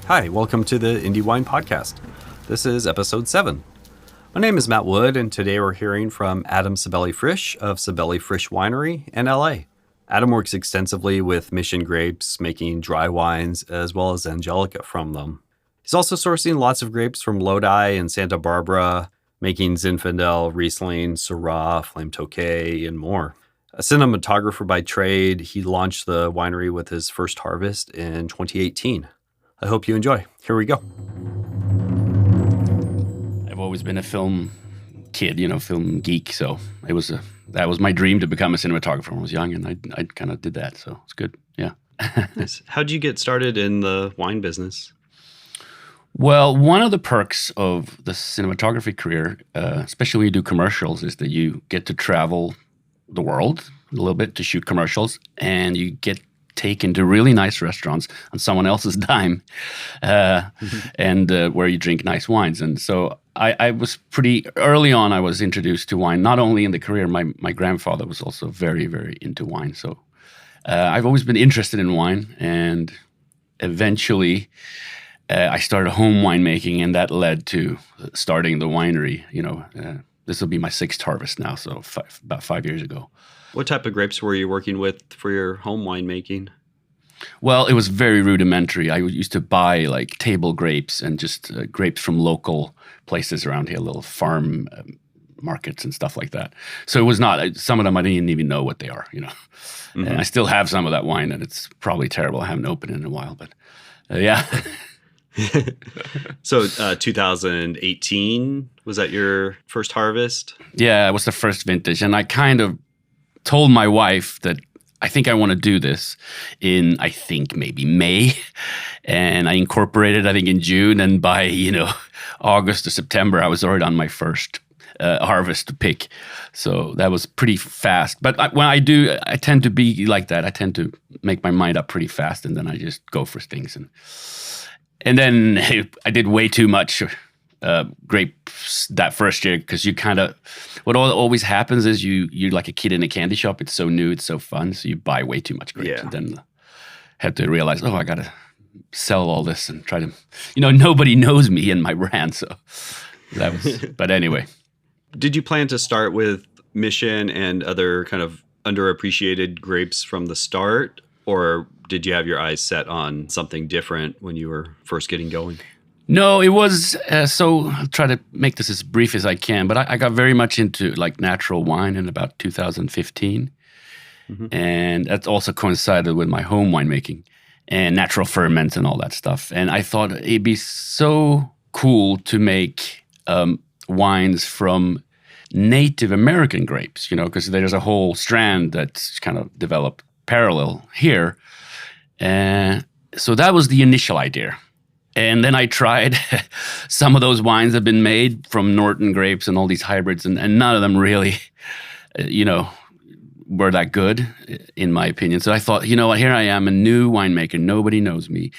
Hi, welcome to the Indie Wine Podcast. This is episode 7. My name is Matt Wood, and today we're hearing from Adam Sabelli-Frisch of Sabelli-Frisch Winery in LA. Adam works extensively with Mission grapes, making dry wines as well as Angelica from them. He's also sourcing lots of grapes from Lodi and Santa Barbara, making Zinfandel, Riesling, Syrah, Flame Tokay, and more. A cinematographer by trade, he launched the winery with his first harvest in 2018. I hope you enjoy. Here we go. I've always been a film kid, film geek. So that was my dream to become a cinematographer when I was young, and I kind of did that. So it's good. Yeah. How'd you get started in the wine business? Well, one of the perks of the cinematography career, especially when you do commercials, is that you get to travel the world a little bit to shoot commercials, and you get taken to really nice restaurants on someone else's dime, and where you drink nice wines. And so I was pretty early on. I was introduced to wine, not only in the career. My grandfather was also very, very into wine. So I've always been interested in wine, and eventually I started home winemaking, and that led to starting the winery. This will be my 6th harvest now, so about 5 years ago. What type of grapes were you working with for your home winemaking? Well, it was very rudimentary. I used to buy like table grapes and just grapes from local places around here, little farm markets and stuff like that. So it was not, some of them I didn't even know what they are, Mm-hmm. And I still have some of that wine, and it's probably terrible. I haven't opened it in a while, but yeah. So 2018, was that your first harvest? Yeah, it was the first vintage. And I kind of told my wife that I think I want to do this in, I think, maybe May. And I incorporated, I think, in June. And by, August or September, I was already on my first harvest to pick. So that was pretty fast. But when I do, I tend to be like that. I tend to make my mind up pretty fast, and then I just go for things. And then I did way too much grapes that first year, because you kind of, what always happens is you're like a kid in a candy shop. It's so new, it's so fun, so you buy way too much grapes, and then had to realize, I gotta sell all this and try to, nobody knows me and my brand, so that was. But anyway, did you plan to start with Mission and other kind of underappreciated grapes from the start, or did you have your eyes set on something different when you were first getting going? No, it was, so I'll try to make this as brief as I can, but I got very much into like natural wine in about 2015. Mm-hmm. And that also coincided with my home winemaking and natural ferments and all that stuff. And I thought it'd be so cool to make wines from Native American grapes, because there's a whole strand that's kind of developed parallel here. So that was the initial idea. And then I tried some of those wines that have been made from Norton grapes and all these hybrids, and none of them really, were that good, in my opinion. So I thought, what, here I am, a new winemaker. Nobody knows me,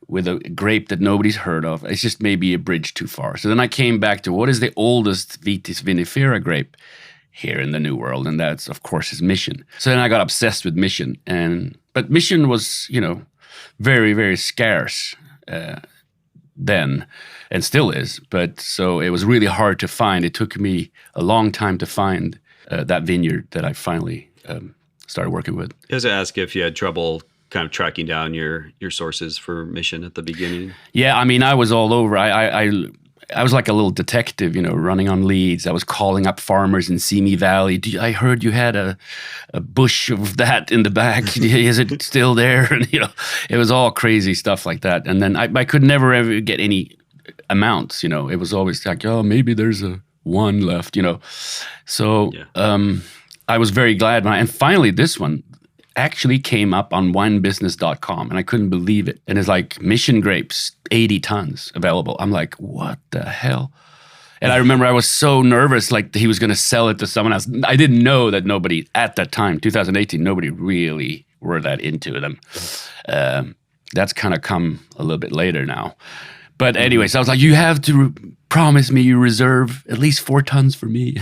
with a grape that nobody's heard of. It's just maybe a bridge too far. So then I came back to what is the oldest Vitis vinifera grape here in the New World, and that's, of course, is Mission. So then I got obsessed with Mission, but Mission was, very, very scarce then, and still is. But so it was really hard to find. It took me a long time to find that vineyard that I finally started working with. I was to ask if you had trouble kind of tracking down your sources for Mission at the beginning. Yeah, I was all over. I was like a little detective, running on leads. I was calling up farmers in Simi Valley. I heard you had a bush of that in the back. Is it still there? And it was all crazy stuff like that. And then I could never ever get any amounts. It was always like, maybe there's one left. So I was very glad and finally this one actually came up on winebusiness.com, and I couldn't believe it. And it's like Mission grapes, 80 tons available. I'm like, what the hell? And I remember I was so nervous, like he was going to sell it to someone else. I didn't know that nobody at that time, 2018, nobody really were that into them. That's kind of come a little bit later now. But anyways, I was like, you have to promise me you reserve at least 4 tons for me.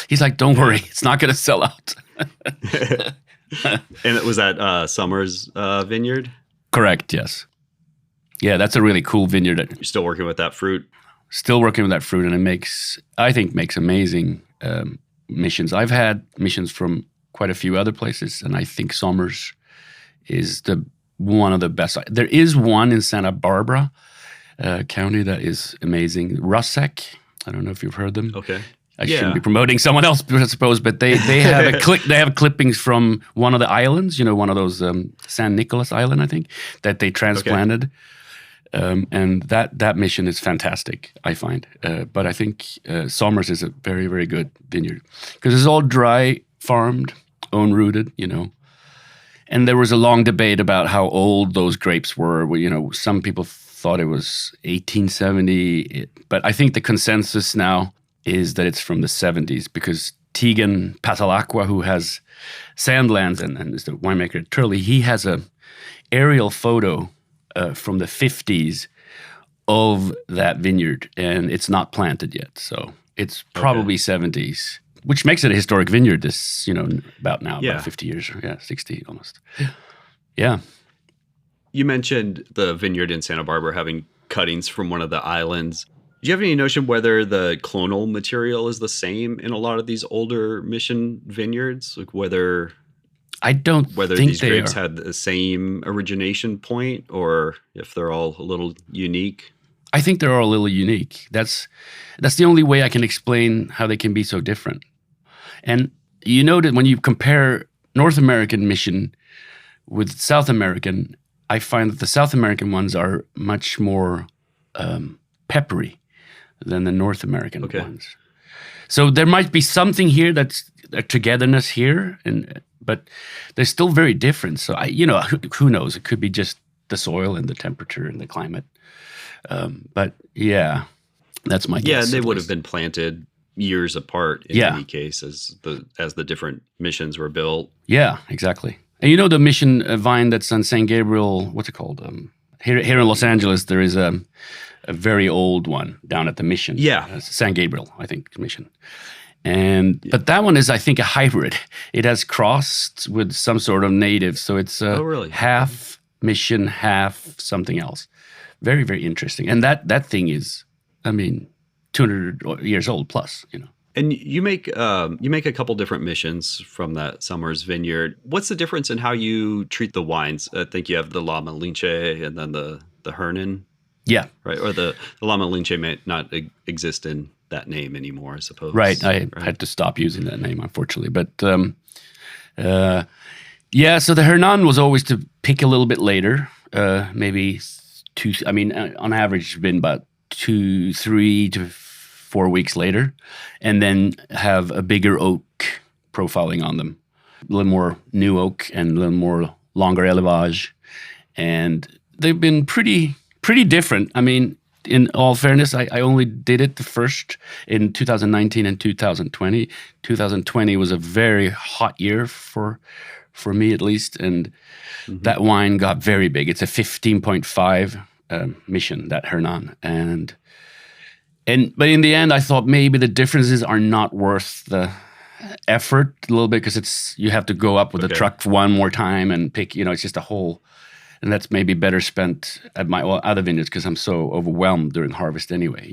He's like, don't worry, it's not going to sell out. And it was at Summers Vineyard? Correct, yes. Yeah, that's a really cool vineyard. You're still working with that fruit? Still working with that fruit, and I think makes amazing missions. I've had missions from quite a few other places, and I think Somers is one of the best. There is one in Santa Barbara County that is amazing. Russack. I don't know if you've heard them. Okay. I shouldn't be promoting someone else, I suppose, but they have they have clippings from one of the islands, one of those San Nicolas Island, I think, that they transplanted. Okay. And that mission is fantastic, I find. But I think Somers is a very, very good vineyard because it's all dry farmed, own rooted, And there was a long debate about how old those grapes were. Some people thought it was 1870, but I think the consensus now is that it's from the 70s because Tegan Patalacqua, who has Sandlands and is the winemaker at Turley, he has a aerial photo from the 50s of that vineyard, and it's not planted yet. So it's probably 70s, which makes it a historic vineyard about 50 years, 60 almost. Yeah. You mentioned the vineyard in Santa Barbara having cuttings from one of the islands. Do you have any notion whether the clonal material is the same in a lot of these older mission vineyards? Like whether these grapes had the same origination point, or if they're all a little unique? I think they're all a little unique. That's the only way I can explain how they can be so different. And that when you compare North American mission with South American, I find that the South American ones are much more peppery than the North American ones. So there might be something here that's a togetherness here, but they're still very different. So who knows? It could be just the soil and the temperature and the climate. But yeah, that's my guess. Yeah, and they would have been planted years apart in any case as the different missions were built. Yeah, exactly. And the mission vine that's on San Gabriel, what's it called? Here in Los Angeles, there is a very old one down at the mission. Yeah. San Gabriel, I think, mission. But that one is, I think, a hybrid. It has crossed with some sort of native. So it's half mission, half something else. Very, very interesting. And that thing is, 200 years old plus, And you make a couple different missions from that Somers vineyard. What's the difference in how you treat the wines? I think you have the La Malinche and then the Hernan. Yeah. Right. Or the La Malinche may not exist in that name anymore, I suppose. Right. I had to stop using that name, unfortunately. But so the Hernan was always to pick a little bit later, maybe on average, it's been about 3 to 4 weeks later, and then have a bigger oak profiling on them. A little more new oak and a little more longer élevage. And they've been pretty different. In all fairness, I only did it the first in 2019 and 2020. 2020 was a very hot year for me, at least, and that wine got very big. It's a 15.5 mission, that Hernan, but in the end, I thought maybe the differences are not worth the effort a little bit because you have to go up with the truck one more time and pick. It's just a whole. And that's maybe better spent at my other vineyards because I'm so overwhelmed during harvest anyway,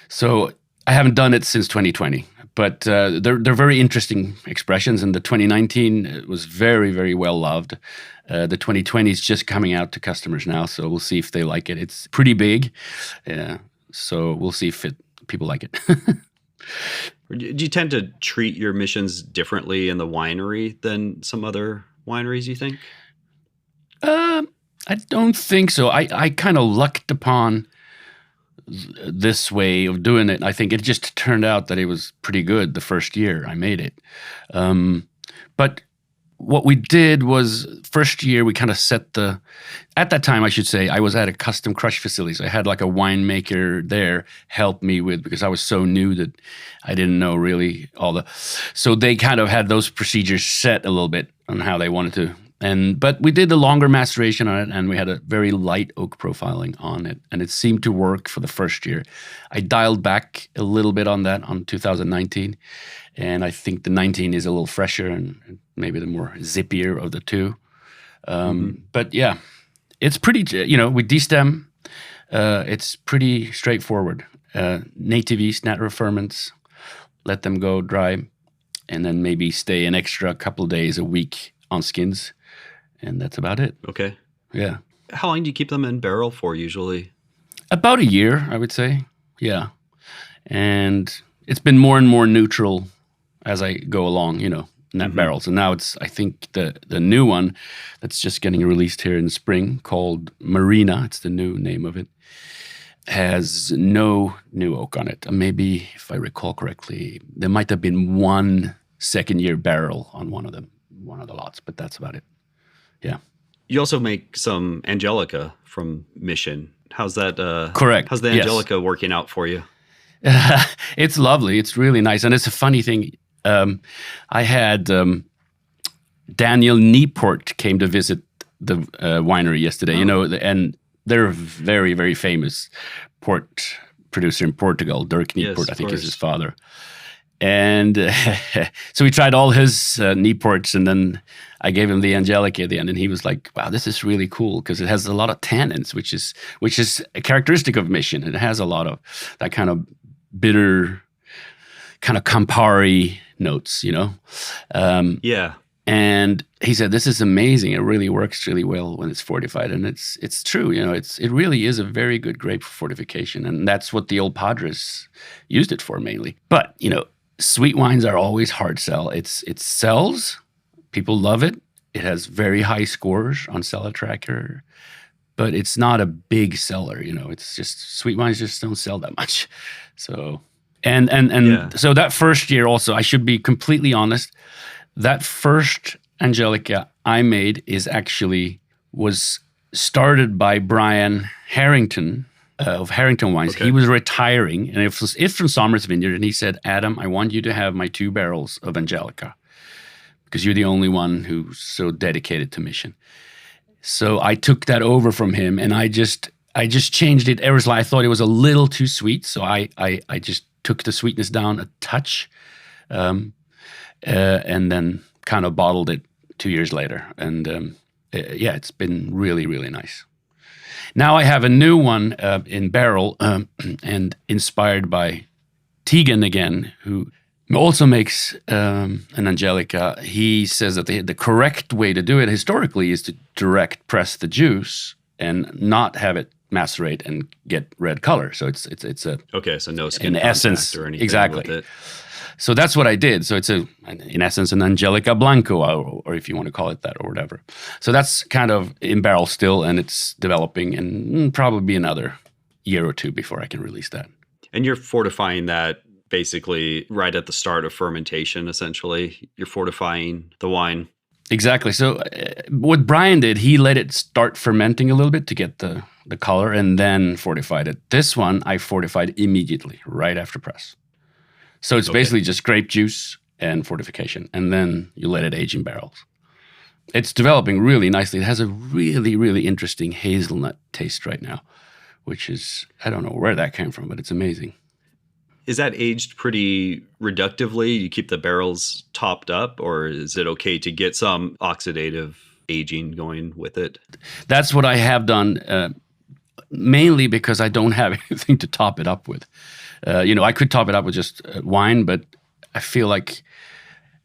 So I haven't done it since 2020, but they're very interesting expressions. And the 2019 was very, very well loved. The 2020 is just coming out to customers now, so we'll see if they like it. It's pretty big, so we'll see if people like it. Do you tend to treat your missions differently in the winery than some other wineries, you think? I don't think so. I kind of lucked upon this way of doing it. I think it just turned out that it was pretty good the first year I made it. But what we did was first year we kind of at that time I should say, I was at a custom crush facility. So I had like a winemaker there help me because I was so new that I didn't know really so they kind of had those procedures set a little bit on how they wanted to. But we did the longer maceration on it, and we had a very light oak profiling on it, and it seemed to work for the first year. I dialed back a little bit on that on 2019, and I think the 19 is a little fresher and maybe the more zippier of the two. But yeah, It's pretty, with destem, it's pretty straightforward. Native yeast, natural ferments, let them go dry, and then maybe stay an extra couple of days, a week on skins, and that's about it. Okay. Yeah. How long do you keep them in barrel for usually? About a year, I would say. Yeah. And it's been more and more neutral as I go along, in that barrel. So now it's, I think the new one that's just getting released here in spring called Marina, it's the new name of it, has no new oak on it. Maybe, if I recall correctly, there might have been one second-year barrel on one of the lots, but that's about it. Yeah. You also make some Angelica from Mission. How's that? Correct. How's the Angelica working out for you? It's lovely. It's really nice. And it's a funny thing. I had Daniel Nieport came to visit the winery yesterday, and they're a very, very famous port producer in Portugal. Dirk Nieport, I think, is his father. And so we tried all his Nieports, and then I gave him the Angelica at the end, and he was like, "Wow, this is really cool because it has a lot of tannins, which is a characteristic of Mission. It has a lot of that kind of bitter, kind of Campari notes, Yeah." And he said, "This is amazing. It really works really well when it's fortified." And it's true, it really is a very good grape for fortification, and that's what the old Padres used it for mainly. But sweet wines are always hard sell. It sells. People love it. It has very high scores on Cellar Tracker, but it's not a big seller. It's just sweet wines just don't sell that much. So so that first year also, I should be completely honest, that first Angelica I made was started by Brian Harrington of Harrington Wines. Okay. He was retiring, and it's from Somers Vineyard, and he said, "Adam, I want you to have my 2 barrels of Angelica because you're the only one who's so dedicated to Mission." So I took that over from him, and I just changed it. I thought it was a little too sweet, so I just took the sweetness down a touch, and then kind of bottled it 2 years later. And it's been really, really nice. Now I have a new one in barrel, and inspired by Tegan again, who also makes an Angelica. He says that the correct way to do it historically is to direct press the juice and not have it macerate and get red color. So it's a okay. So no skin in essence or anything exactly. with it. So that's what I did. So it's in essence an Angelica Blanco, or if you want to call it that, or whatever. So that's kind of in barrel still, and it's developing, and probably be another year or 2 before I can release that. And you're fortifying that basically right at the start of fermentation. Essentially, you're fortifying the wine. Exactly. So what Brian did, he let it start fermenting a little bit to get the color, and then fortified it. This one I fortified immediately, right after press. So it's basically just grape juice and fortification, and then you let it age in barrels. It's developing really nicely. It has a really, really interesting hazelnut taste right now, which is, I don't know where that came from, but it's amazing. Is that aged pretty reductively? You keep the barrels topped up, or is it okay to get some oxidative aging going with it? That's what I have done, mainly because I don't have anything to top it up with. I could top it up with just wine, but I feel like,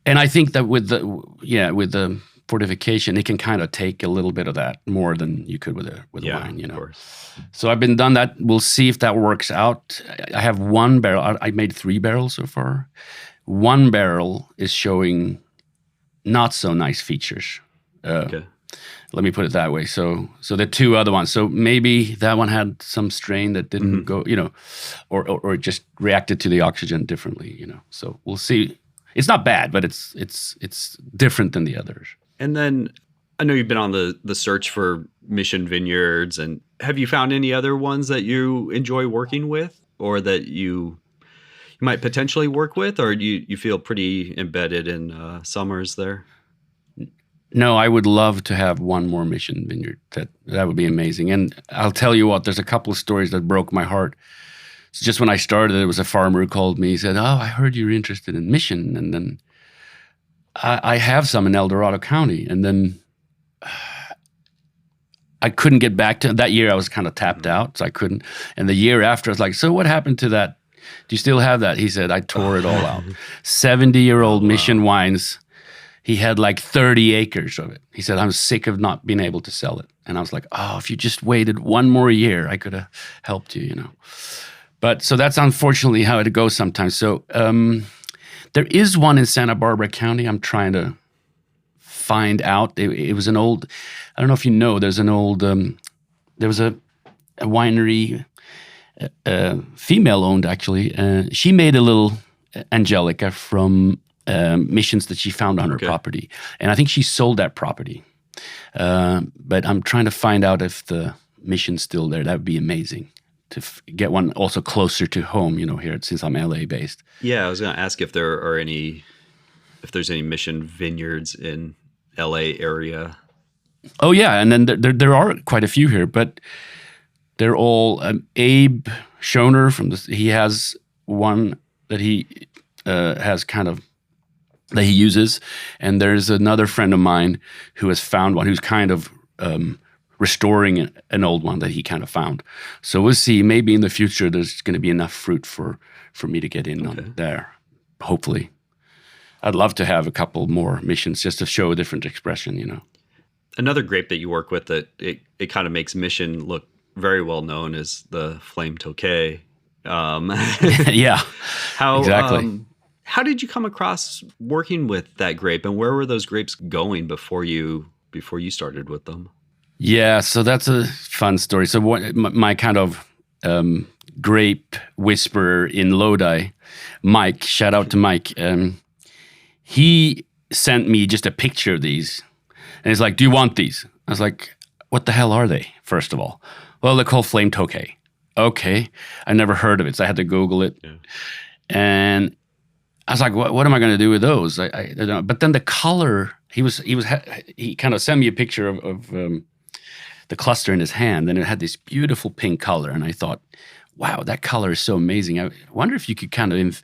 and I think that with the fortification, it can kind of take a little bit of that more than you could with a wine. Of course. So I've been done that. We'll see if that works out. I have 1 barrel. I made 3 barrels so far. 1 barrel is showing not so nice features. Okay. Let me put it that way. So the 2 other ones. So maybe that one had some strain that didn't go, or it just reacted to the oxygen differently, So we'll see. It's not bad, but it's different than the others. And then I know you've been on the search for Mission Vineyards, and have you found any other ones that you enjoy working with, or that you might potentially work with, or you feel pretty embedded in Somers there? No, I would love to have 1 more Mission Vineyard. That would be amazing. And I'll tell you what, there's a couple of stories that broke my heart. So just when I started, there was a farmer who called me. He said, "Oh, I heard you're interested in Mission." And then I have some in El Dorado County. And then I couldn't get back to that year. I was kind of tapped out, so I couldn't. And the year after, I was like, so what happened to that? Do you still have that? He said, I tore it all out. 70-year-old Mission wines. He had like 30 acres of it. He said, I'm sick of not being able to sell it. And I was like, oh, if you just waited one more year, I could have helped you, you know. But so that's unfortunately how it goes sometimes. So there is one in Santa Barbara County I'm trying to find out. It was an old, I don't know if you know, there's an old, there was a winery, female owned actually. She made a little Angelica from missions that she found on her property. And I think she sold that property. But I'm trying to find out if the mission's still there. That would be amazing to get one also closer to home, you know, here, since I'm LA based. Yeah, I was going to ask if there's any mission vineyards in LA area. Oh yeah, and then there are quite a few here, but they're all Abe Schoner he has one that he has kind of that he uses, and there's another friend of mine who has found one who's kind of restoring an old one that he kind of found. So we'll see. Maybe in the future there's going to be enough fruit for me to get in on there. Hopefully, I'd love to have a couple more missions just to show a different expression. You know, another grape that you work with that it kind of makes Mission look very well known is the Flame Tokay. Yeah, exactly. How did you come across working with that grape, and where were those grapes going before you started with them? Yeah, so that's a fun story. So my kind of grape whisperer in Lodi, Mike, shout out to Mike, he sent me just a picture of these. And he's like, do you want these? I was like, what the hell are they, first of all? Well, they're called Flame Tokay. Okay, I never heard of it, so I had to Google it. Yeah. And I was like, what am I going to do with those? I don't know. But then the color, he kind of sent me a picture of the cluster in his hand, and it had this beautiful pink color. And I thought, wow, that color is so amazing. I wonder if you could kind of,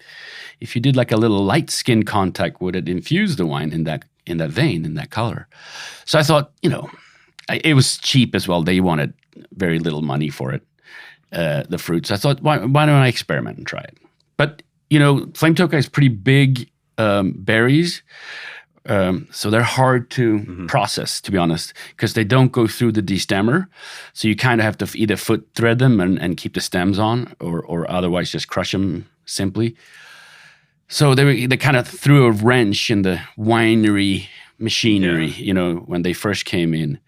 if you did like a little light skin contact, would it infuse the wine in that vein, in that color? So I thought, you know, it was cheap as well. They wanted very little money for it, the fruits. I thought, why don't I experiment and try it? But you know, Flame Tokay is pretty big berries, so they're hard to process, to be honest, because they don't go through the destemmer. So you kind of have to either foot thread them and keep the stems on, or otherwise just crush them simply. So they kind of threw a wrench in the winery machinery, you know, when they first came in,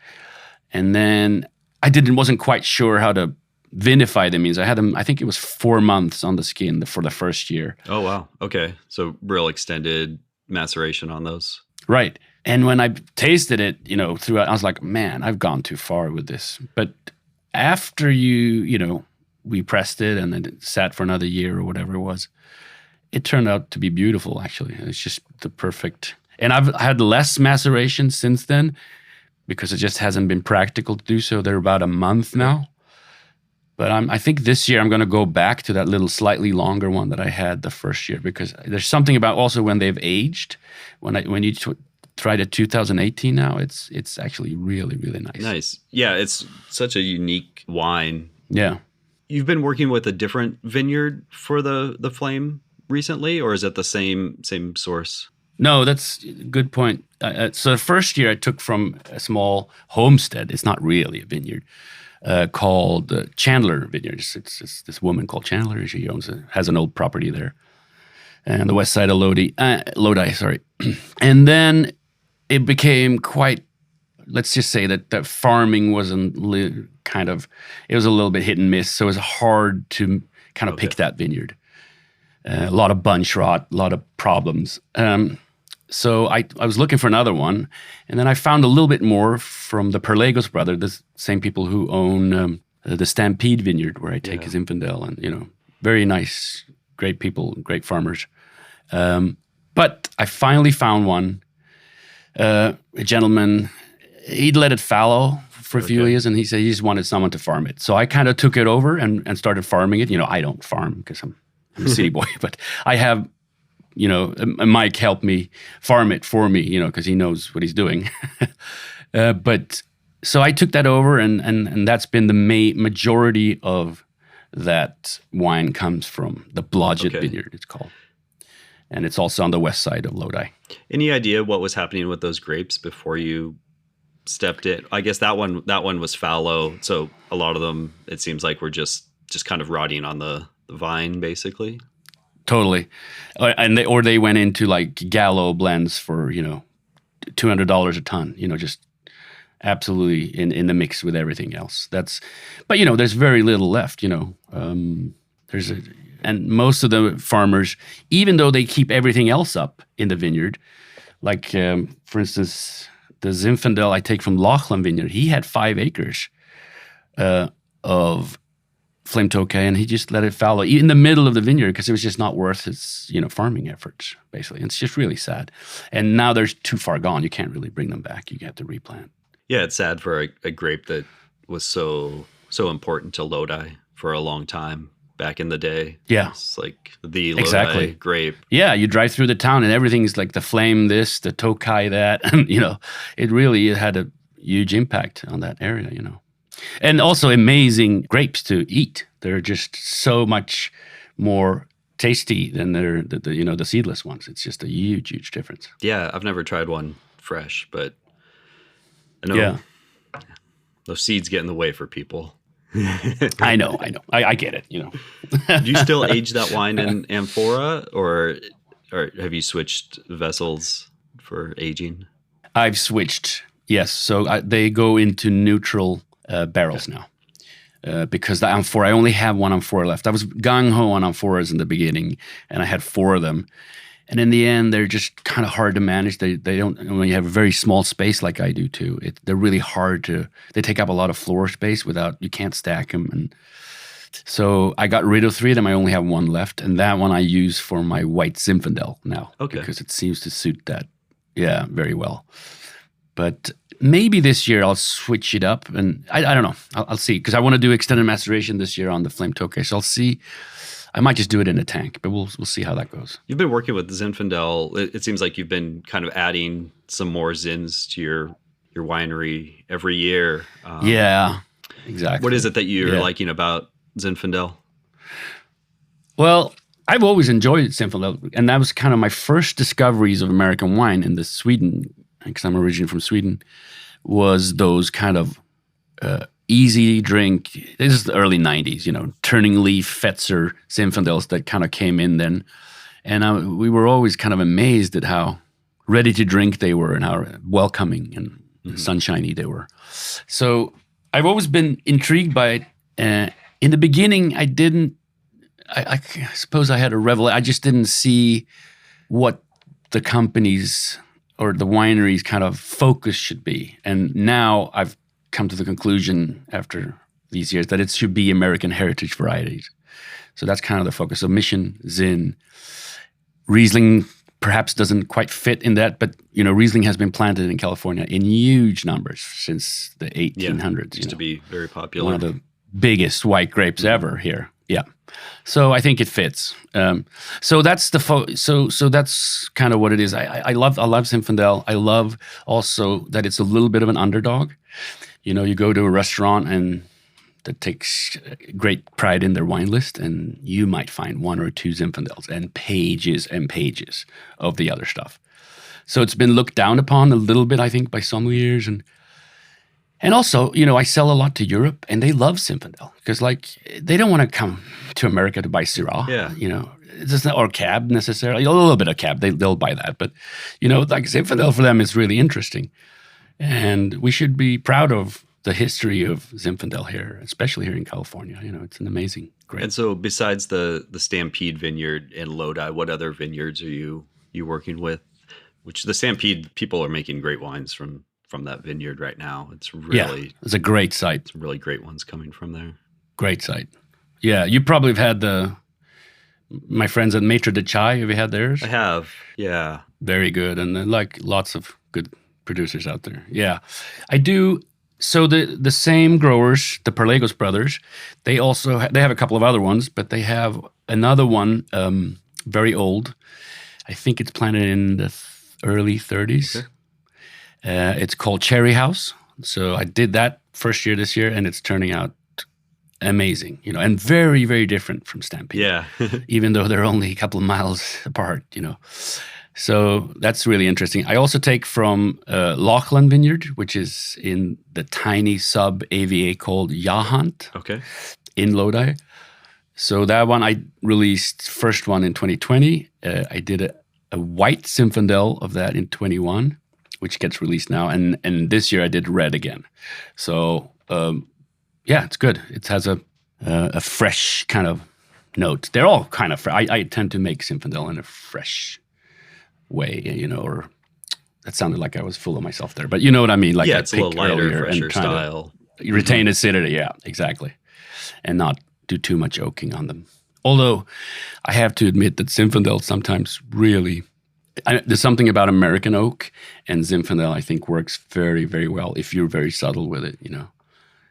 and then I wasn't quite sure how to vinify them. Means I had them, I think it was 4 months on the skin for the first year. Oh wow, okay, so real extended maceration on those. Right. And when I tasted it, you know, throughout, I was like, man, I've gone too far with this. But after you know, we pressed it and then it sat for another year or whatever it was, it turned out to be beautiful, actually. It's just the perfect. And I've had less maceration since then because it just hasn't been practical to do so. They're about a month now. But I think this year I'm going to go back to that little slightly longer one that I had the first year, because there's something about also when they've aged. When you try the 2018 now, it's actually really, really nice. Nice. Yeah, it's such a unique wine. Yeah. You've been working with a different vineyard for the Flame recently, or is it the same source? No, that's a good point. So the first year I took from a small homestead. It's not really a vineyard. Called Chandler Vineyards. It's this woman called Chandler. She has an old property there, and the west side of Lodi. Sorry, and then it became quite. Let's just say that farming wasn't it was a little bit hit and miss. So it was hard to kind of pick that vineyard. A lot of bunch rot, a lot of problems. So I was looking for another one, and then I found a little bit more from the Perlegos brother, the same people who own the Stampede Vineyard, where I take his Zinfandel, and you know, very nice, great people, great farmers. But I finally found one. A gentleman, he'd let it fallow for a few years, and he said he just wanted someone to farm it. So I kind of took it over and started farming it. You know, I don't farm because I'm a city boy, but I have. You know, Mike helped me farm it for me, you know, because he knows what he's doing. But so I took that over, and that's been the majority of that wine comes from the Blodgett Vineyard, it's called. And it's also on the west side of Lodi. Any idea what was happening with those grapes before you stepped in? I guess that one was fallow, so a lot of them, it seems like, were just kind of rotting on the vine, basically. Totally. And they went into like Gallo blends for, $200 a ton, just absolutely in the mix with everything else. But there's very little left, and most of the farmers, even though they keep everything else up in the vineyard, like for instance, the Zinfandel I take from Lachlan Vineyard, he had 5 acres of flame tokay, and he just let it fallow in the middle of the vineyard because it was just not worth his farming efforts, basically. And it's just really sad. And now they're too far gone. You can't really bring them back. You have to replant. Yeah, it's sad for a grape that was so important to Lodi for a long time back in the day. Yeah. It's like the Lodi grape. Yeah, you drive through the town and everything's like the flame this, the tokay that, and it had a huge impact on that area, And also amazing grapes to eat. They're just so much more tasty than the seedless ones. It's just a huge, huge difference. Yeah, I've never tried one fresh, but I know those seeds get in the way for people. I know. I get it, Do you still age that wine in amphora, or have you switched vessels for aging? I've switched, yes. So they go into neutral barrels now. Because the amphora, I only have one amphora left. I was gung-ho on amphoras in the beginning, and I had 4 of them. And in the end, they're just kind of hard to manage. They don't, when you have a very small space like I do too, they're really hard they take up a lot of floor space you can't stack them. And so I got rid of 3 of them. I only have 1 left. And that one I use for my white Zinfandel now. Okay. Because it seems to suit that, very well. But maybe this year I'll switch it up, and I don't know. I'll see, because I want to do extended maceration this year on the flame tokay. So I'll see. I might just do it in a tank, but we'll see how that goes. You've been working with Zinfandel. It seems like you've been kind of adding some more Zins to your winery every year. Yeah, exactly. What is it that you're liking about Zinfandel? Well, I've always enjoyed Zinfandel, and that was kind of my first discoveries of American wine in Sweden, because I'm originally from Sweden, was those kind of easy drink. This is the early 90s, turning leaf, Fetzer, Zinfandels that kind of came in then. And we were always kind of amazed at how ready to drink they were and how welcoming and sunshiny they were. So I've always been intrigued by it. In the beginning, I suppose I had a revelation. I just didn't see what the companies or the wineries kind of focus should be. And now I've come to the conclusion after these years that it should be American heritage varieties. So that's kind of the focus. So Mission, Zin, Riesling perhaps doesn't quite fit in that, but Riesling has been planted in California in huge numbers since the 1800s. Used to be very popular. One of the biggest white grapes ever here. Yeah. So I think it fits. So that's so that's kind of what it is. I love Zinfandel. I love also that it's a little bit of an underdog. You go to a restaurant and that takes great pride in their wine list, and you might find 1 or 2 Zinfandels and pages of the other stuff. So it's been looked down upon a little bit, I think, by sommeliers. And also, I sell a lot to Europe, and they love Zinfandel because, they don't want to come to America to buy Syrah. Yeah. It's not, or Cab necessarily. A little bit of Cab, they'll buy that. But, Zinfandel for them is really interesting. And we should be proud of the history of Zinfandel here, especially here in California. It's an amazing grape. And so besides the Stampede Vineyard in Lodi, what other vineyards are you working with? Which the Stampede people are making great wines from that vineyard right now. It's really it's a great site. Some really great ones coming from there. Great site. Yeah, you probably have had my friends at Maitre de Chai. Have you had theirs? I have. Yeah. Very good, and lots of good producers out there. Yeah, I do. So the same growers, the Perlegos brothers, they have a couple of other ones, but they have another one, very old. I think it's planted in the early 30s. Okay. It's called Cherry House. So I did that first year this year, and it's turning out amazing, and very, very different from Stampede. Yeah. Even though they're only a couple of miles apart. So that's really interesting. I also take from Lachlan Vineyard, which is in the tiny sub-AVA called Yahant Okay. in Lodi. So that one I released, first one in 2020. I did a white Zinfandel of that in 21, which gets released now. And this year I did red again. So yeah, it's good. It has a fresh kind of note. They're all kind of fresh. I tend to make Zinfandel in a fresh way, or that sounded like I was full of myself there. But you know what I mean? Like yeah, it's a little lighter, fresher style. Retain acidity, yeah, exactly. And not do too much oaking on them. Although I have to admit that Zinfandel sometimes really, there's something about American oak and Zinfandel I think works very, very well if you're very subtle with it,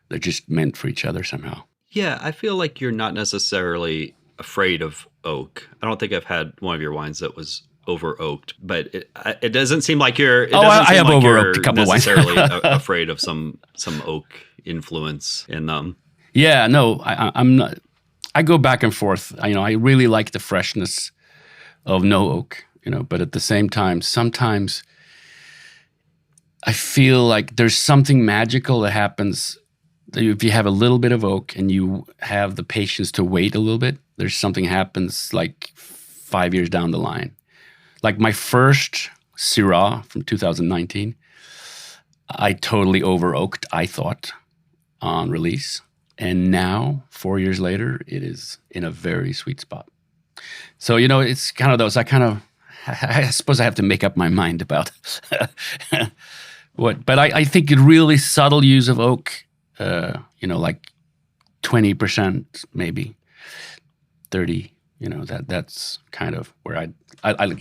They're just meant for each other somehow. Yeah, I feel like you're not necessarily afraid of oak. I don't think I've had one of your wines that was over oaked, but it doesn't seem like you're. I have over oaked a couple of wines. Necessarily afraid of some oak influence in them. Yeah, no, I'm not. I go back and forth. I really like the freshness of no oak, but at the same time, sometimes I feel like there's something magical that happens. If you have a little bit of oak and you have the patience to wait a little bit, there's something happens like 5 years down the line. Like my first Syrah from 2019, I totally over oaked, I thought, on release. And now, 4 years later, it is in a very sweet spot. So, it's kind of those, I suppose I have to make up my mind about what, but I think a really subtle use of oak, like 20%, maybe 30, that's kind of where I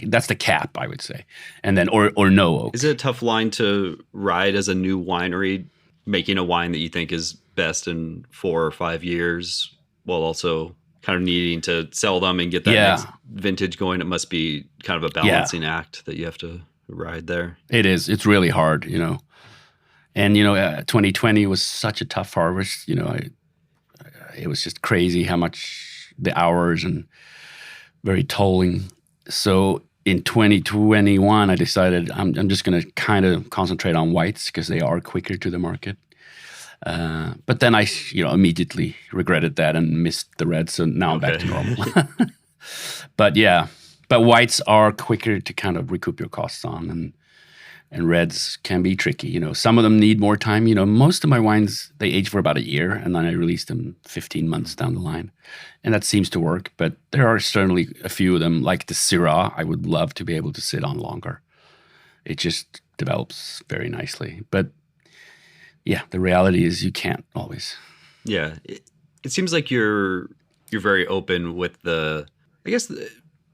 that's the cap, I would say. And then, or no oak. Is it a tough line to ride as a new winery, making a wine that you think is best in 4 or 5 years, while also kind of needing to sell them and get that next vintage going? It must be kind of a balancing act that you have to ride there. It is. It's really hard, And, 2020 was such a tough harvest. It was just crazy how much the hours and very tolling. So in 2021, I decided I'm just going to kind of concentrate on whites because they are quicker to the market. But then I, immediately regretted that and missed the reds. So now I'm back to normal. But whites are quicker to kind of recoup your costs on, and reds can be tricky. Some of them need more time. Most of my wines, they age for about a year, and then I release them 15 months down the line. And that seems to work. But there are certainly a few of them, like the Syrah, I would love to be able to sit on longer. It just develops very nicely. But yeah, the reality is you can't always. Yeah. It seems like you're very open with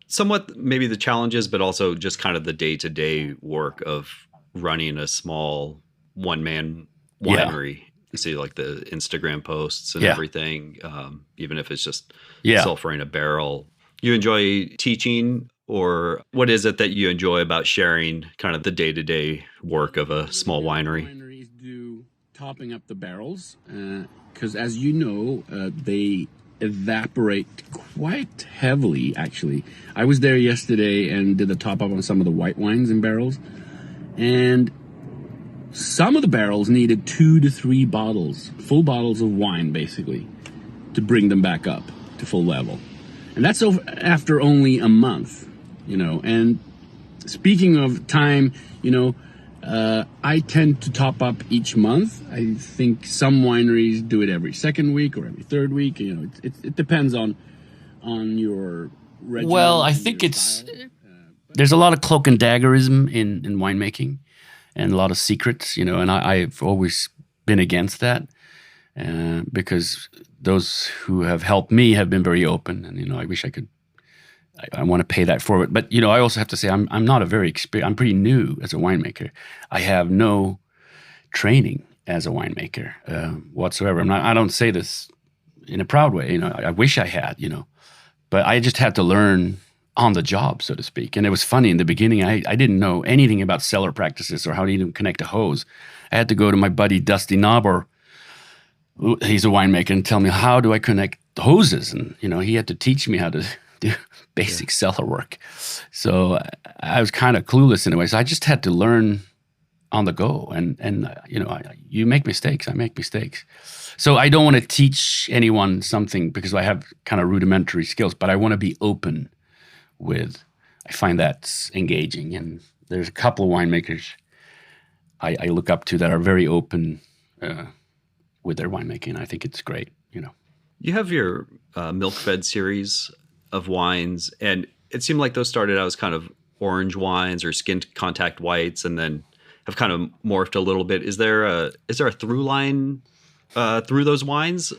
somewhat maybe the challenges, but also just kind of the day-to-day work of running a small one-man winery. Yeah. You see like the Instagram posts and everything, even if it's just sulfuring a barrel. You enjoy teaching, or what is it that you enjoy about sharing kind of the day-to-day work of a small winery? Wineries do topping up the barrels because, as you know, they evaporate quite heavily, actually. I was there yesterday and did a top up on some of the white wines in barrels, and some of the barrels needed 2 to 3 bottles, full bottles of wine, basically, to bring them back up to full level. And that's after only a month, And speaking of time, I tend to top up each month. I think some wineries do it every second week or every third week. It depends on your regimen. Well, I think there's a lot of cloak and daggerism in winemaking, and a lot of secrets, and I've always been against that because those who have helped me have been very open, and I wish I want to pay that forward. But, I also have to say I'm not a very experienced, I'm pretty new as a winemaker. I have no training as a winemaker whatsoever. I don't say this in a proud way. I wish I had, but I just had to learn on the job, so to speak. And it was funny in the beginning. I didn't know anything about cellar practices or how to even connect a hose. I had to go to my buddy Dusty Knobber. He's a winemaker, and tell me, how do I connect hoses? And he had to teach me how to do basic cellar work. So I was kind of clueless in a way. So I just had to learn on the go. And you make mistakes. I make mistakes. So I don't want to teach anyone something because I have kind of rudimentary skills, but I want to be open with. I find that's engaging. And there's a couple of winemakers I look up to that are very open with their winemaking. I think it's great. You have your milk fed series of wines, and it seemed like those started out as kind of orange wines or skin contact whites, and then have kind of morphed a little bit. Is there a through line through those wines?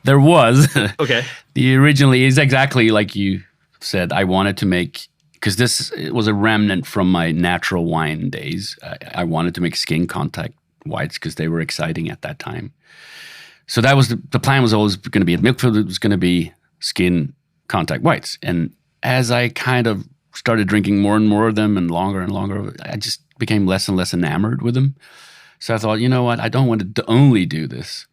There was. Okay. The originally is exactly like you said. I wanted to make, because this was a remnant from my natural wine days. I wanted to make skin contact whites because they were exciting at that time. So that was the plan was always going to be, at Milkfield, it was going to be skin contact whites. And as I kind of started drinking more and more of them and longer, I just became less and less enamored with them. So I thought, you know what, I don't want to only do this.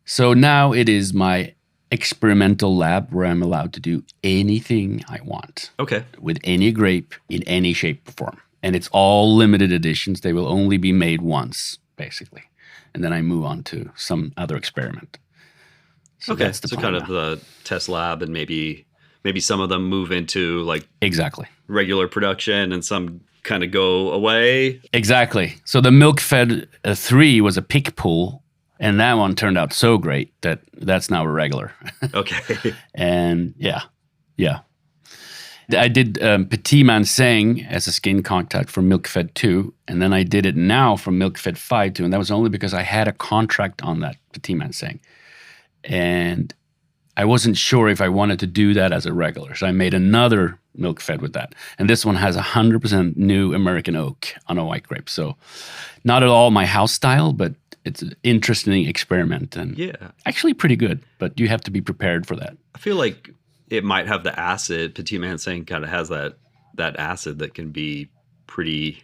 So now it is my experimental lab where I'm allowed to do anything I want. Okay. With any grape in any shape or form. And it's all limited editions. They will only be made once, basically. And then I move on to some other experiment. So okay. That's the so plan kind of now. the test lab, and maybe some of them move into like Exactly. regular production and some kind of go away. Exactly. So the Milk Fed 3 was a pick pull, and that one turned out so great that that's now a regular. Okay. And yeah. I did Petit Manseng as a skin contact for Milk Fed 2, and then I did it now from Milk Fed 5 too, and that was only because I had a contract on that Petit Manseng. And I wasn't sure if I wanted to do that as a regular, so I made another Milk Fed with that. And this one has 100% new American oak on a white grape. So not at all my house style, but it's an interesting experiment and actually pretty good, but you have to be prepared for that. I feel like it might have the acid. Petit Manseng kind of has that acid that can be pretty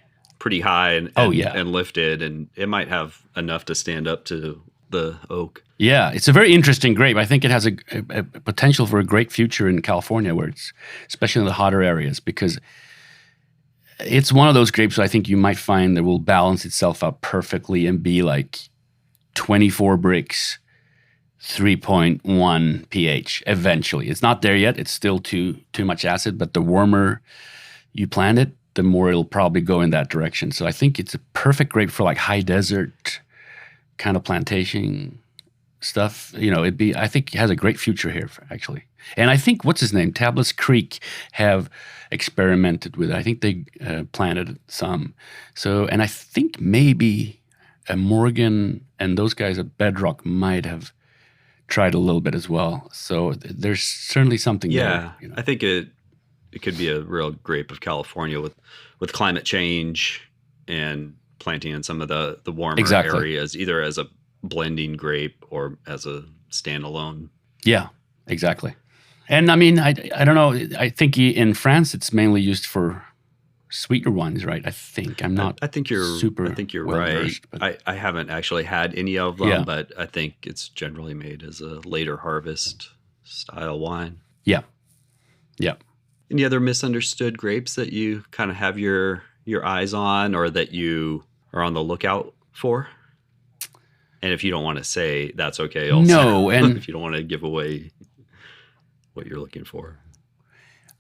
high and lifted, and it might have enough to stand up to the oak. Yeah, it's a very interesting grape. I think it has a potential for a great future in California, where it's especially in the hotter areas, because it's one of those grapes I think you might find that will balance itself out perfectly and be like 24 bricks, 3.1 pH eventually. It's not there yet. It's still too much acid, but the warmer you plant it, the more it'll probably go in that direction. So I think it's a perfect grape for like high desert kind of plantation stuff. I think it has a great future here, actually. And I think, what's his name? Tablas Creek have experimented with it. I think they planted some. So, and I think maybe Morgan and those guys at Bedrock might have tried a little bit as well. So there's certainly something there. I think it could be a real grape of California with climate change and planting in some of the warmer areas, either as a blending grape or as a standalone. Yeah, exactly. And I mean, I don't know. I think in France it's mainly used for sweeter wines, right? I think I think you're right. I haven't actually had any of them, but I think it's generally made as a later harvest style wine. Yeah. Any other misunderstood grapes that you kind of have your eyes on, or that you are on the lookout for? And if you don't want to say, that's okay also. No, and if you don't want to give away what you're looking for.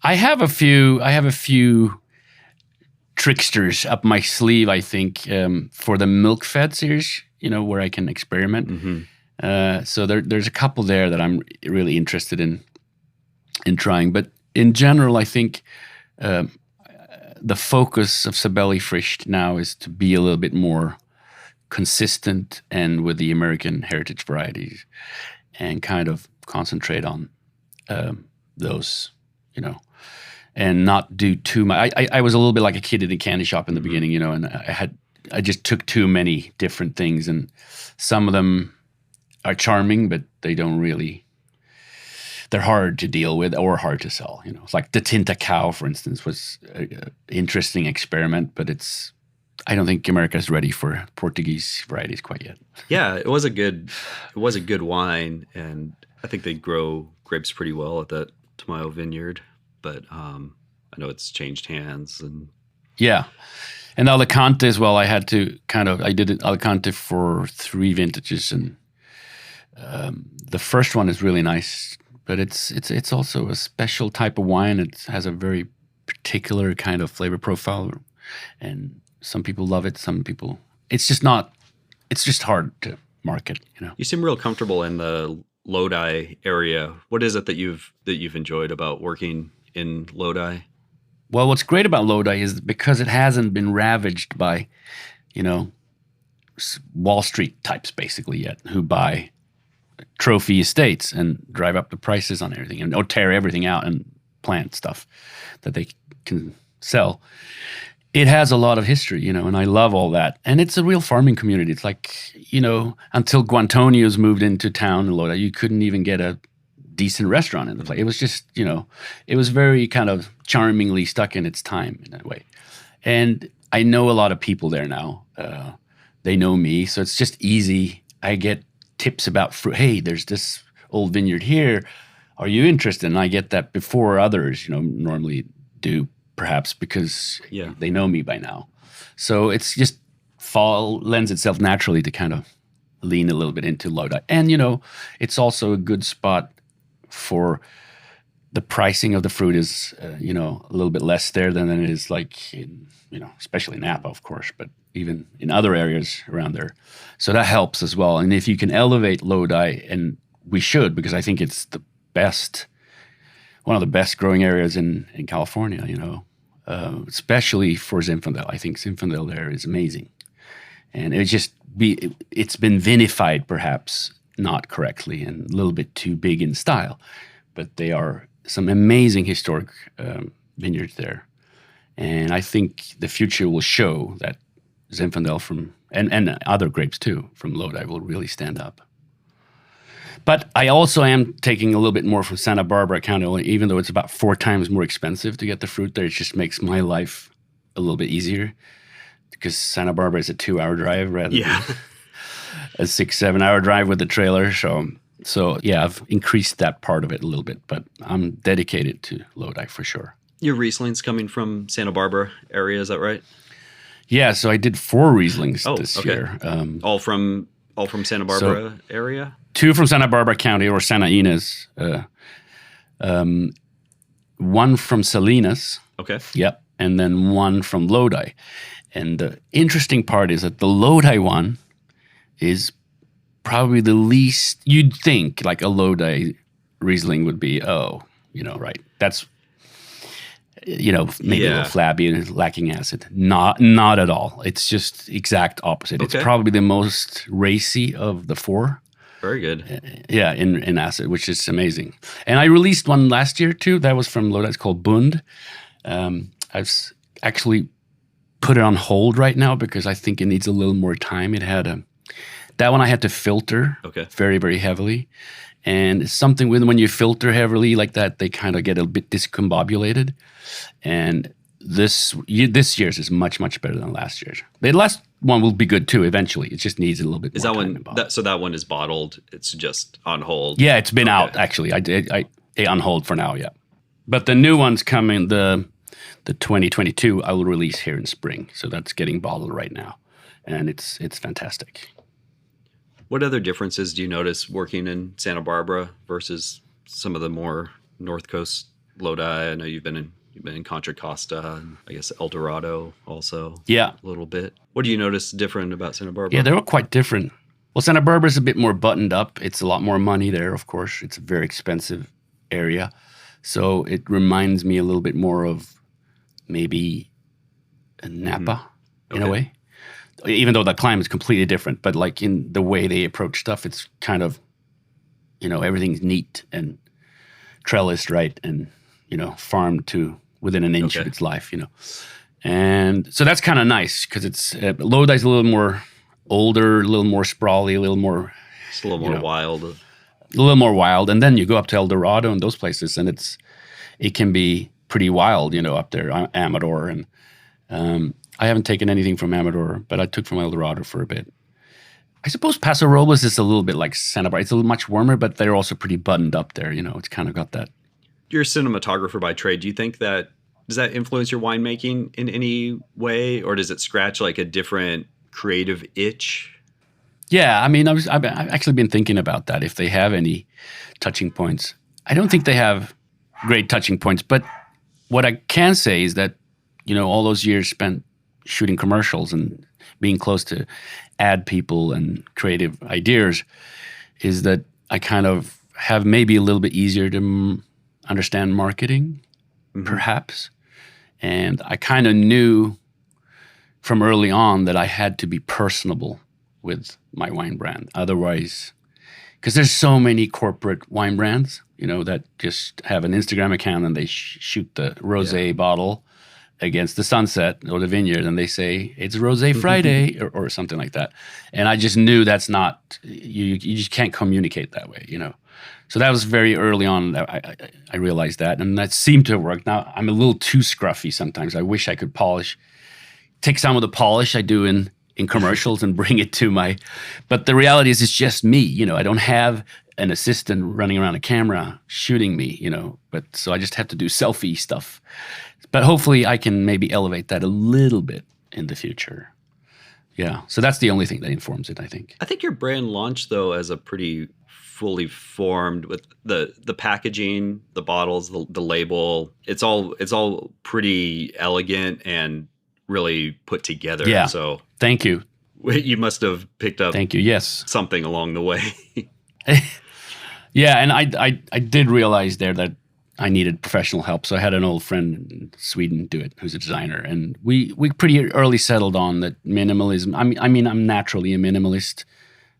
I have a few tricksters up my sleeve, I think, for the Milk Fed series, where I can experiment. Mm-hmm. So there's a couple there that I'm really interested in trying. But in general, I think the focus of Sabelli-Frisch now is to be a little bit more consistent and with the American heritage varieties, and kind of concentrate on those, and not do too much. I was a little bit like a kid in a candy shop in the beginning, and I just took too many different things, and some of them are charming, but they don't really they're hard to deal with or hard to sell. You know, it's like the Tinta Cow, for instance, was an interesting experiment, but I don't think America's ready for Portuguese varieties quite yet. Yeah, it was a good wine, and I think they grow grapes pretty well at that Tamayo vineyard. But I know it's changed hands, and yeah. And Alicante as well. I did Alicante for 3 vintages, and the first one is really nice, but it's also a special type of wine. It has a very particular kind of flavor profile, and some people love it. Some people, it's just hard to market. You know. You seem real comfortable in the Lodi area. What is it that you've enjoyed about working in Lodi? Well, what's great about Lodi is because it hasn't been ravaged by, Wall Street types basically yet, who buy trophy estates and drive up the prices on everything or tear everything out and plant stuff that they can sell. It has a lot of history, and I love all that. And it's a real farming community. It's like, until Guantonios moved into town in Lodi, you couldn't even get a decent restaurant in the place. It was just, it was very kind of charmingly stuck in its time in a way. And I know a lot of people there now. They know me, so it's just easy. I get tips about fruit. Hey, there's this old vineyard here. Are you interested? And I get that before others, normally do, perhaps because they know me by now. So it's just lends itself naturally to kind of lean a little bit into Lodi. And, it's also a good spot for the pricing of the fruit is, a little bit less there than it is like in, especially Napa, of course, but even in other areas around there. So that helps as well. And if you can elevate Lodi, and we should, because I think it's one of the best growing areas in California, especially for Zinfandel. I think Zinfandel there is amazing. And it's been vinified perhaps not correctly and a little bit too big in style, but they are some amazing historic vineyards there. And I think the future will show that Zinfandel and other grapes too from Lodi will really stand up. But I also am taking a little bit more from Santa Barbara County, even though it's about 4 times more expensive to get the fruit there. It just makes my life a little bit easier because Santa Barbara is a 2-hour drive rather than a 6-7 hour drive with the trailer. So yeah, I've increased that part of it a little bit, but I'm dedicated to Lodi for sure. Your Riesling's coming from Santa Barbara area, is that right? Yeah, so I did 4 Rieslings this year. All from Santa Barbara area? 2 from Santa Barbara County or Santa Ynez. 1 from Salinas. Okay. Yep. And then 1 from Lodi. And the interesting part is that the Lodi one is probably the least, you'd think like a Lodi Riesling would be, right. That's, maybe a little flabby and lacking acid. Not at all. It's just exact opposite. Okay. It's probably the most racy of the 4. Very good. In acid, which is amazing. And I released one last year too. That was from Lodi. It's called Bund. I've actually put it on hold right now because I think it needs a little more time. That one I had to filter very, very heavily. And it's something when you filter heavily like that, they kind of get a bit discombobulated. And this year's is much, much better than last year's. The last one will be good too eventually. It just needs a little bit more time. So that one is bottled. It's just on hold. Yeah, it's been out actually. I on hold for now, yeah. But the new one's coming, the 2022, I will release here in spring. So that's getting bottled right now. And it's fantastic. What other differences do you notice working in Santa Barbara versus some of the more North Coast Lodi? I know you've been in Contra Costa and I guess El Dorado also. Yeah. A little bit. What do you notice different about Santa Barbara? Yeah, they're all quite different. Well, Santa Barbara is a bit more buttoned up. It's a lot more money there, of course. It's a very expensive area. So it reminds me a little bit more of maybe Napa in a way. Even though the climate is completely different, but like in the way they approach stuff, it's kind of, everything's neat and trellised right and, farmed to within an inch of its life, And so that's kind of nice because it's, Lodi's a little more older, a little more sprawly, a little more. It's a little more wild. a little more wild. And then you go up to El Dorado and those places, and it can be pretty wild, up there, Amador. And I haven't taken anything from Amador, but I took from El Dorado for a bit. I suppose Paso Robles is a little bit like Santa Barbara. It's a little much warmer, but they're also pretty buttoned up there. It's kind of got that. You're a cinematographer by trade. Do you think does that influence your winemaking in any way, or does it scratch like a different creative itch? Yeah, I mean, I've actually been thinking about that. If they have any touching points, I don't think they have great touching points. But what I can say is that all those years spent shooting commercials and being close to ad people and creative ideas, is that I kind of have maybe a little bit easier to understand marketing, perhaps. And I kind of knew from early on that I had to be personable with my wine brand. Otherwise, because there's so many corporate wine brands, that just have an Instagram account and they shoot the rosé bottle against the sunset or the vineyard, and they say it's Rosé Friday or something like that. And I just knew that's not, you just can't communicate that way, So that was very early on. I realized that, and that seemed to work. Now I'm a little too scruffy sometimes. I wish I could take some of the polish I do in commercials and bring it to but the reality is it's just me. I don't have an assistant running around a camera shooting me, but so I just have to do selfie stuff. But hopefully I can maybe elevate that a little bit in the future. Yeah, so that's the only thing that informs it, I think. I think your brand launched, though, as a pretty fully formed with the packaging, the bottles, the label. It's all pretty elegant and really put together. Yeah, so thank you. You must have picked up thank you. Yes. Something along the way. Yeah, and I did realize there that I needed professional help. So I had an old friend in Sweden do it, who's a designer. And we pretty early settled on that minimalism. I mean, I'm naturally a minimalist,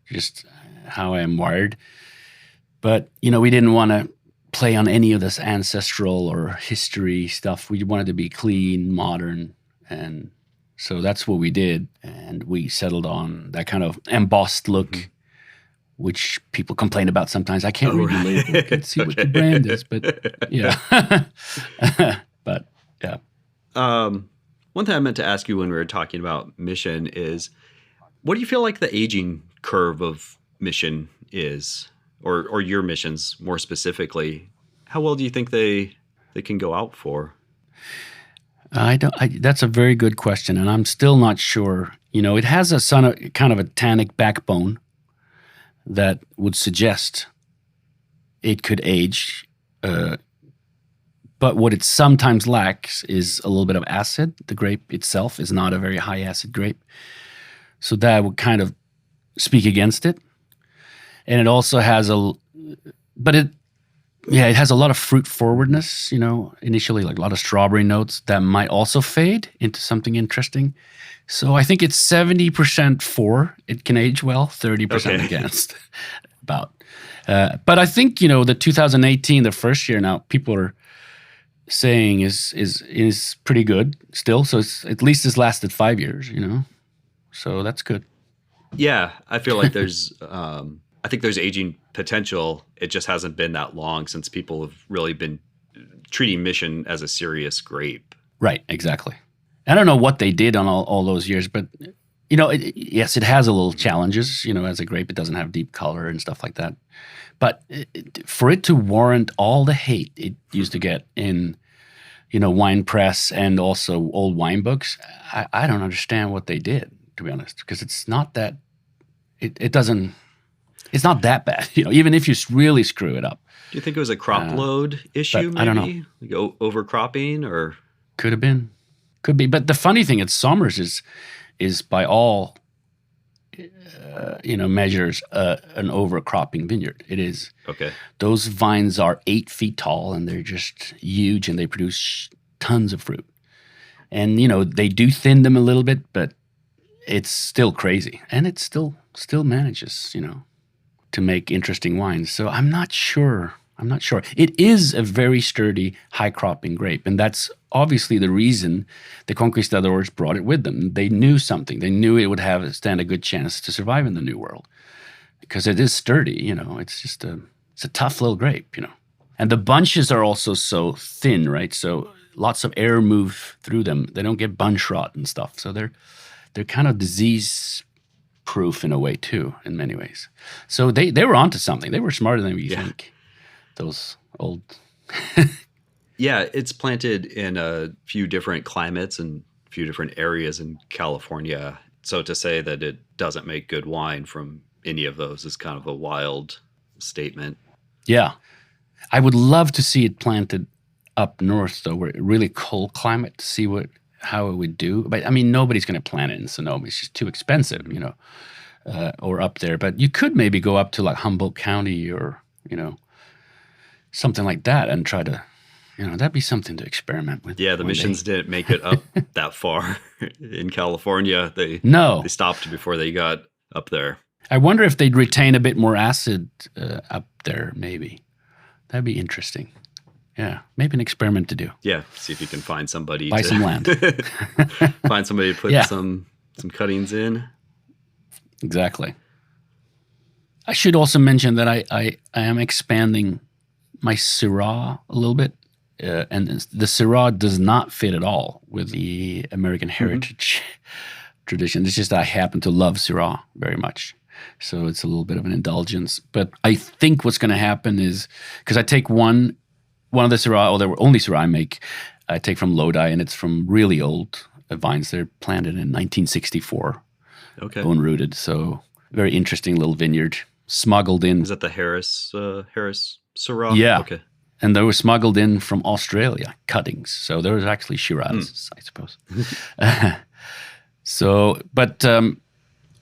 just how I am wired. But, we didn't want to play on any of this ancestral or history stuff. We wanted to be clean, modern. And so that's what we did. And we settled on that kind of embossed look, which people complain about sometimes. I can't read the label. I can't see what the brand is, but yeah. But yeah. One thing I meant to ask you when we were talking about Mission is, what do you feel like the aging curve of Mission is, or your missions more specifically? How well do you think they can go out for? That's a very good question, and I'm still not sure. It has a kind of a tannic backbone that would suggest it could age. But what it sometimes lacks is a little bit of acid. The grape itself is not a very high acid grape. So that would kind of speak against it. And it also has it has a lot of fruit forwardness, initially, like a lot of strawberry notes that might also fade into something interesting. So I think it's 70% for it can age well, 30% against about. But I think, the 2018, the first year now, people are saying is pretty good still. So it's at least it's lasted 5 years, So that's good. Yeah, I feel like there's I think there's aging potential. It just hasn't been that long since people have really been treating Mission as a serious grape. Right, exactly. I don't know what they did on all those years, but, yes, it has a little challenges. As a grape, it doesn't have deep color and stuff like that. But for it to warrant all the hate it used to get in, wine press and also old wine books, I don't understand what they did, to be honest, because it's not that, it's not that bad, even if you really screw it up. Do you think it was a crop load issue, maybe? I don't know. Like overcropping, or? Could have been. Could be. But the funny thing at Summers is by all, measures, an overcropping vineyard. It is. Okay. Those vines are 8 feet tall, and they're just huge, and they produce tons of fruit. And, they do thin them a little bit, but it's still crazy. And it still manages, to make interesting wines. So I'm not sure. It is a very sturdy, high-cropping grape, and that's obviously the reason the conquistadors brought it with them. They knew something. They knew it would stand a good chance to survive in the New World because it is sturdy. It's just It's a tough little grape, you know. And the bunches are also so thin, right? So lots of air move through them. They don't get bunch rot and stuff. So they're kind of disease proof in a way too, in many ways. So they were onto something. They were smarter than we think. Those old. Yeah, it's planted in a few different climates and a few different areas in California. So to say that it doesn't make good wine from any of those is kind of a wild statement. Yeah. I would love to see it planted up north, though, where really cold climate, to see how it would do. But I mean, nobody's going to plant it in Sonoma. It's just too expensive, you know, or up there. But you could maybe go up to like Humboldt County or, you know, something like that and try to, you know, that'd be something to experiment with. Yeah, the missions didn't make it up that far in California. They stopped before they got up there. I wonder if they'd retain a bit more acid up there, maybe. That'd be interesting. Yeah, maybe an experiment to do. Yeah, see if you can find somebody. Buy some land. Find somebody to put some cuttings in. Exactly. I should also mention that I am expanding my Syrah a little bit. And the Syrah does not fit at all with the American heritage tradition. It's just I happen to love Syrah very much. So it's a little bit of an indulgence. But I think what's going to happen is, because I take one of the Syrah, or the only Syrah I make, I take from Lodi, and it's from really old vines. They're planted in 1964. Okay. Bone-rooted. So very interesting little vineyard. Smuggled in. Is that the Harris Syrah? Yeah. Okay. And they were smuggled in from Australia, cuttings. So there was actually Shiraz, I suppose. But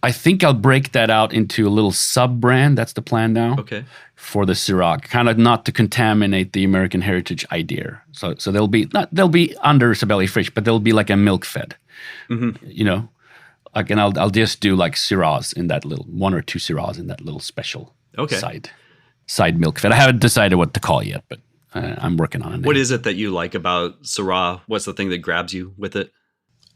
I think I'll break that out into a little sub-brand. That's the plan now. Okay. For the Syrah, kind of not to contaminate the American heritage idea. So they'll be under Sabelli-Frisch, but they'll be like a milk fed. You know, like, and I'll just do like Syrahs in that little, one or two Syrahs in that little special side milk fed. I haven't decided what to call it yet, but I'm working on it. What is it that you like about Syrah? What's the thing that grabs you with it?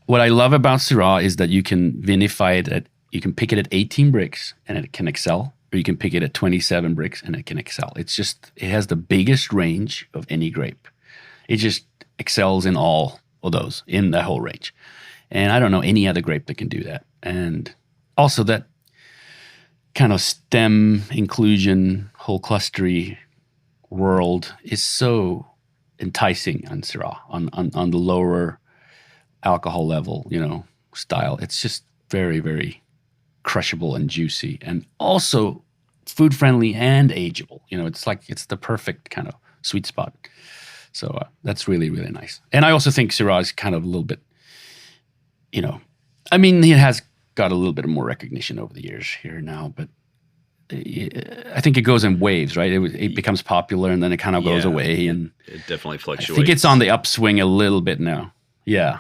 What I love about Syrah is that you can vinify it you can pick it at 18 bricks and it can excel, or you can pick it at 27 bricks and it can excel. It has the biggest range of any grape. It just excels in all of those, in that whole range. And I don't know any other grape that can do that. And also that kind of stem inclusion, whole clustery world is so enticing on Syrah, on the lower alcohol level, you know, style. It's just very, very crushable and juicy, and also food friendly and ageable. You know, it's the perfect kind of sweet spot. So that's really, really nice. And I also think Syrah is kind of a little bit, you know, I mean, it has got a little bit more recognition over the years here now, but I think it goes in waves, right? It becomes popular and then it kind of goes away, and it definitely fluctuates. I think it's on the upswing a little bit now. Yeah,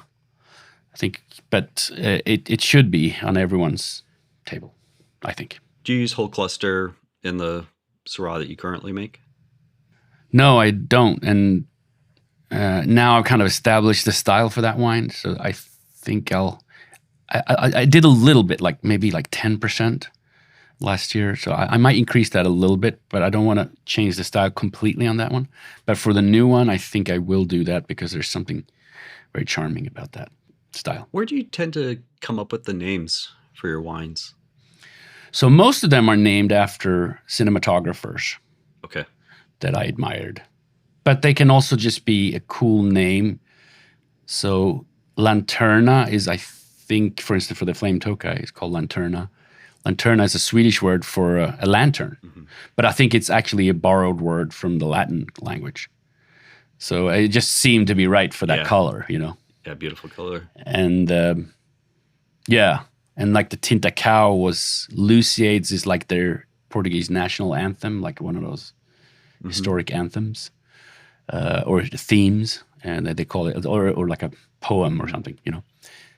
I think, but it should be on everyone's table, I think. Do you use whole cluster in the Syrah that you currently make? No, I don't. And now I've kind of established the style for that wine. So I think I did a little bit, like maybe like 10% last year. So I might increase that a little bit, but I don't want to change the style completely on that one. But for the new one, I think I will do that because there's something very charming about that style. Where do you tend to come up with the names for your wines? So most of them are named after cinematographers. Okay. That I admired. But they can also just be a cool name. So Lanterna is, I think, for instance, for the Flame Tokai, it's called Lanterna. Lanterna is a Swedish word for a lantern. But I think it's actually a borrowed word from the Latin language. So it just seemed to be right for that color, you know? Yeah, beautiful color. And and like the Tinta Cow was, Lusíads is like their Portuguese national anthem, like one of those historic anthems or themes, and they call it, or like a poem or something, you know.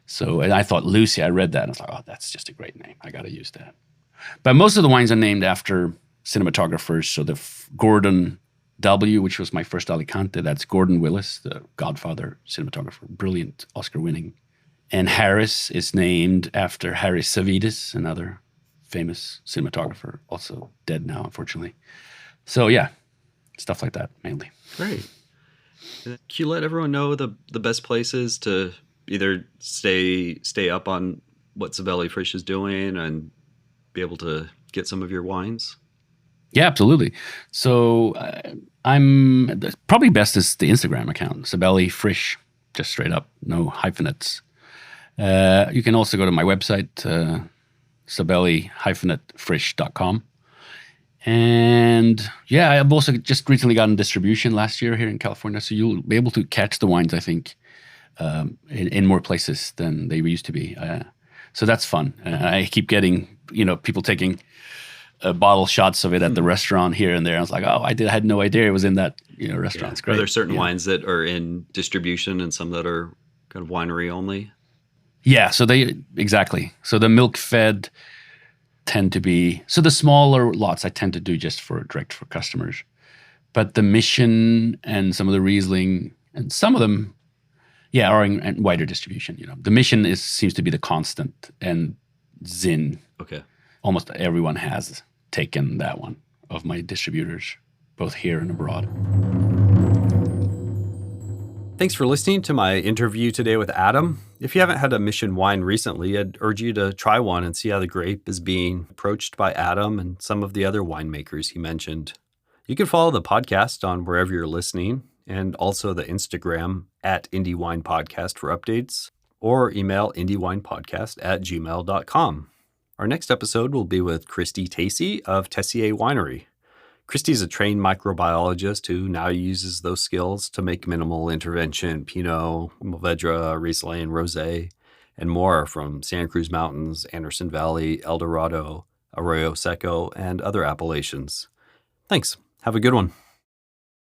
So, and I thought Lucy, I read that and I was like, oh, that's just a great name. I got to use that. But most of the wines are named after cinematographers. So the Gordon W., which was my first Alicante, that's Gordon Willis, the Godfather cinematographer, brilliant Oscar-winning. And Harris is named after Harris Savides, another famous cinematographer, also dead now, unfortunately. So yeah, stuff like that mainly. Great. Can you let everyone know the best places to either stay up on what Sabelli-Frisch is doing and be able to get some of your wines? Yeah, absolutely. So I'm probably best is the Instagram account, Sabelli-Frisch, just straight up, no hyphenates. You can also go to my website, sabelli-frisch.com. And yeah, I've also just recently gotten distribution last year here in California, so you'll be able to catch the wines, I think, in more places than they used to be. So that's fun. I keep getting, people taking bottle shots of it at the restaurant here and there. I was like, oh, I had no idea it was in that restaurant. It's great. Are there certain wines that are in distribution and some that are kind of winery only? Yeah, so exactly. So the milk fed tend to be, so the smaller lots I tend to do just direct for customers. But the Mission and some of the Riesling and some of them, yeah, are in wider distribution. The Mission seems to be the constant, and Zin. Okay. Almost everyone has taken that one of my distributors, both here and abroad. Thanks for listening to my interview today with Adam. If you haven't had a Mission wine recently, I'd urge you to try one and see how the grape is being approached by Adam and some of the other winemakers he mentioned. You can follow the podcast on wherever you're listening, and also the Instagram at Indie Wine Podcast for updates, or email indiewinepodcast@gmail.com. Our next episode will be with Christy Tacey of Tessier Winery. Christy's a trained microbiologist who now uses those skills to make minimal intervention Pinot, Mourvedre, Riesling, Rosé, and more from Santa Cruz Mountains, Anderson Valley, El Dorado, Arroyo Seco, and other appellations. Thanks. Have a good one.